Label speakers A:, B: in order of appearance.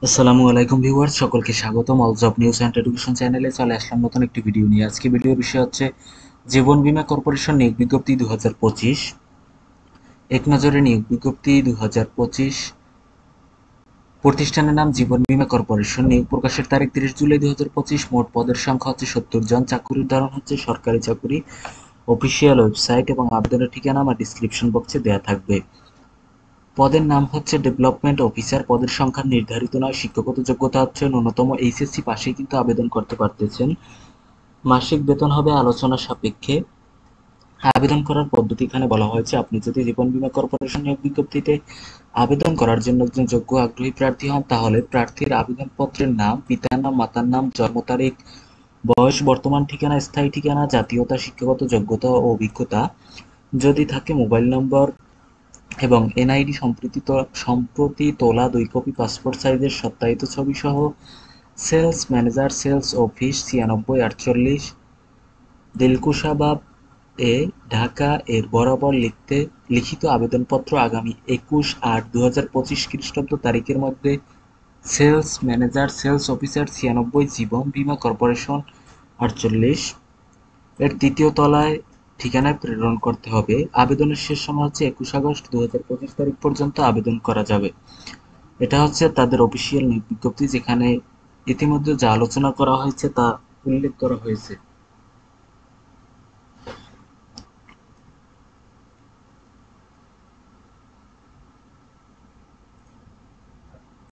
A: আসসালামু আলাইকুম ভিউয়ার্স, সকলকে স্বাগতম all job news and education চ্যানেলে। চলে আসলাম নতুন একটি ভিডিও নিয়ে। আজকে ভিডিওর বিষয় হচ্ছে জীবন বীমা কর্পোরেশন নিয়োগ বিজ্ঞপ্তি 2025। এক নজরে নিয়োগ বিজ্ঞপ্তি 2025। প্রতিষ্ঠানের নাম জীবন বীমা কর্পোরেশন। নিয়োগ প্রকাশের তারিখ 30 জুলাই 2025। মোট পদের সংখ্যা হচ্ছে 70 জন। চাকুরির ধরন হচ্ছে সরকারি চাকুরি। অফিসিয়াল ওয়েবসাইট এবং আবেদনের ঠিকানা আমার ডিসক্রিপশন বক্সে দেওয়া থাকবে। পদের নাম হচ্ছে ডেভেলপমেন্ট অফিসার। পদের সংখ্যা নির্ধারিত নয়। শিক্ষাগত যোগ্যতা হচ্ছে ন্যূনতম এইচএসসি পাশেই কিন্তু আবেদন করতে পারতেছেন। মাসিক বেতন হবে আলোচনা সাপেক্ষে। আবেদন করার পদ্ধতি এখানে বলা হয়েছে, আপনি যদি জীবন বীমা কর্পোরেশন নিয়োগ বিজ্ঞপ্তিতে আবেদন করার জন্য একজন যোগ্য আগ্রহী প্রার্থী হন, তাহলে প্রার্থীর আবেদনপত্রের নাম, পিতার নাম, মাতার নাম, জন্ম তারিখ, বয়স, বর্তমান ঠিকানা, স্থায়ী ঠিকানা, জাতীয়তা, শিক্ষাগত যোগ্যতা ও অভিজ্ঞতা যদি থাকে, মোবাইল নম্বর এবং এনআইডি সম্প্রতি তোলা 2 কপি পাসপোর্ট সাইজের সত্যায়িত ছবি সহ সেলস ম্যানেজার, সেলস অফিস 9648 দিলকুশাবাব এ, ঢাকা এর বরাবর লিখিত আবেদনপত্র আগামী 21/8/2025 খ্রিস্টাব্দ তারিখের মধ্যে সেলস ম্যানেজার, সেলস অফিসার 96, জীবন বীমা কর্পোরেশন 48 এর তৃতীয় তলায় ঠিকানায় প্রেরণ করতে হবে। আবেদনের শেষ সময় হচ্ছে 21 আগস্ট 2025 তারিখ পর্যন্ত আবেদন করা যাবে। এটা হচ্ছে তাদের অফিসিয়াল নিয়োগ বিজ্ঞপ্তি, যেখানে ইতিমধ্যে যা আলোচনা করা হয়েছে তা উল্লেখ করা হয়েছে।